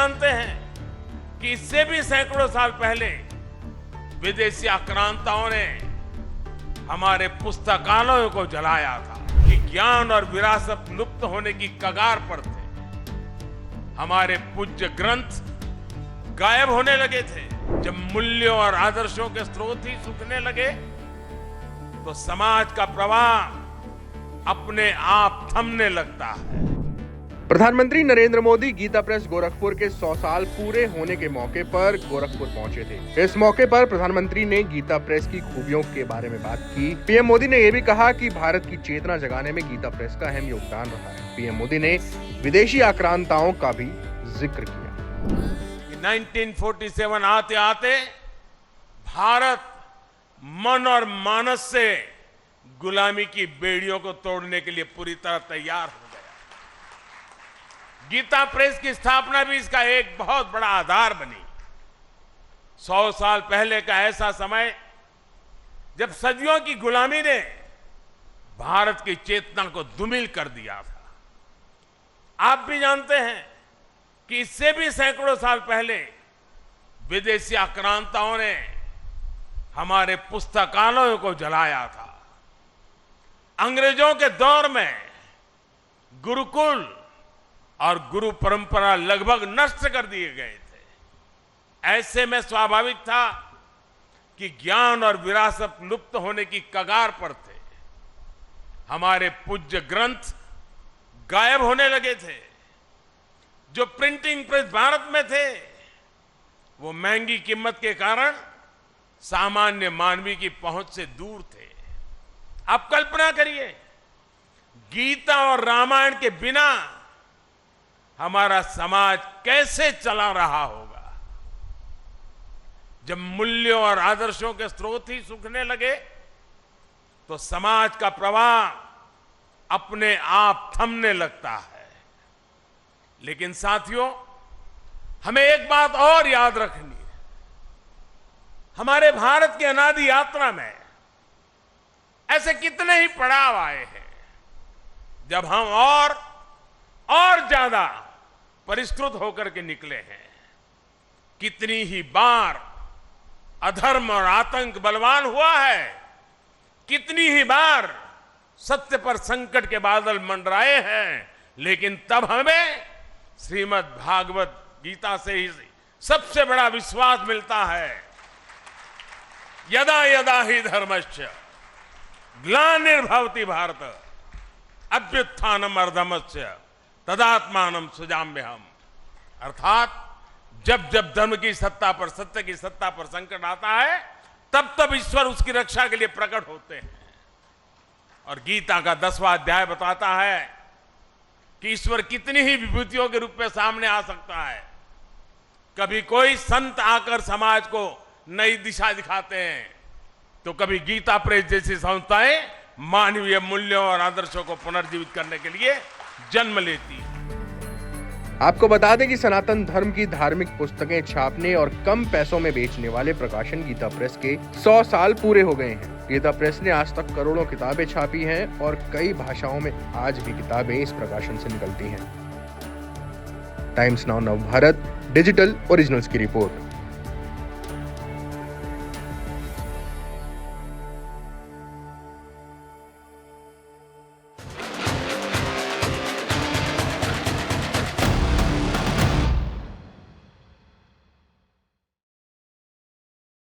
जानते हैं कि इससे भी सैकड़ों साल पहले विदेशी आक्रांताओं ने हमारे पुस्तकालयों को जलाया था कि ज्ञान और विरासत लुप्त होने की कगार पर थे। हमारे पूज्य ग्रंथ गायब होने लगे थे। जब मूल्यों और आदर्शों के स्रोत ही सूखने लगे तो समाज का प्रवाह अपने आप थमने लगता है। प्रधानमंत्री नरेंद्र मोदी गीता प्रेस गोरखपुर के 100 साल पूरे होने के मौके पर गोरखपुर पहुंचे थे। इस मौके पर प्रधानमंत्री ने गीता प्रेस की खूबियों के बारे में बात की। पीएम मोदी ने यह भी कहा कि भारत की चेतना जगाने में गीता प्रेस का अहम योगदान रहा है। पीएम मोदी ने विदेशी आक्रांताओं का भी जिक्र किया। 1947 आते आते भारत मन और मानस से गुलामी की बेड़ियों को तोड़ने के लिए पूरी तरह तैयार हो गया। गीता प्रेस की स्थापना भी इसका एक बहुत बड़ा आधार बनी। 100 साल पहले का ऐसा समय जब सदियों की गुलामी ने भारत की चेतना को धूमिल कर दिया था। आप भी जानते हैं कि इससे भी सैकड़ों साल पहले विदेशी आक्रांताओं ने हमारे पुस्तकालयों को जलाया था। अंग्रेजों के दौर में गुरुकुल और गुरु परंपरा लगभग नष्ट कर दिए गए थे। ऐसे में स्वाभाविक था कि ज्ञान और विरासत लुप्त होने की कगार पर थे। हमारे पूज्य ग्रंथ गायब होने लगे थे। जो प्रिंटिंग प्रेस भारत में थे वो महंगी कीमत के कारण सामान्य मानवी की पहुंच से दूर थे। आप कल्पना करिए, गीता और रामायण के बिना हमारा समाज कैसे चला रहा होगा। जब मूल्यों और आदर्शों के स्रोत ही सूखने लगे तो समाज का प्रवाह अपने आप थमने लगता है। लेकिन साथियों, हमें एक बात और याद रखनी है। हमारे भारत की अनादि यात्रा में ऐसे कितने ही पड़ाव आए हैं जब हम और ज्यादा परिष्कृत होकर के निकले हैं। कितनी ही बार अधर्म और आतंक बलवान हुआ है। कितनी ही बार सत्य पर संकट के बादल मंडराए हैं। लेकिन तब हमें श्रीमद् भागवत गीता से ही सबसे बड़ा विश्वास मिलता है। यदा यदा ही धर्मस्य ग्लानिर्भवति भारत अभ्युत्थानम अधर्मस्य तदात्मानं सृजाम्यहम्। अर्थात जब जब धर्म की सत्ता पर, सत्य की सत्ता पर संकट आता है तब तब ईश्वर उसकी रक्षा के लिए प्रकट होते हैं। और गीता का 10वां अध्याय बताता है कि ईश्वर कितनी ही विभूतियों के रूप में सामने आ सकता है। कभी कोई संत आकर समाज को नई दिशा दिखाते हैं तो कभी गीता प्रेस जैसी संस्थाएं मानवीय मूल्यों और आदर्शों को पुनर्जीवित करने के लिए जन्म लेती है। आपको बता दें कि सनातन धर्म की धार्मिक पुस्तकें छापने और कम पैसों में बेचने वाले प्रकाशन गीता प्रेस के 100 साल पूरे हो गए हैं। गीता प्रेस ने आज तक करोड़ों किताबें छापी हैं और कई भाषाओं में आज भी किताबें इस प्रकाशन से निकलती हैं। Times now Navbharat digital originals की रिपोर्ट।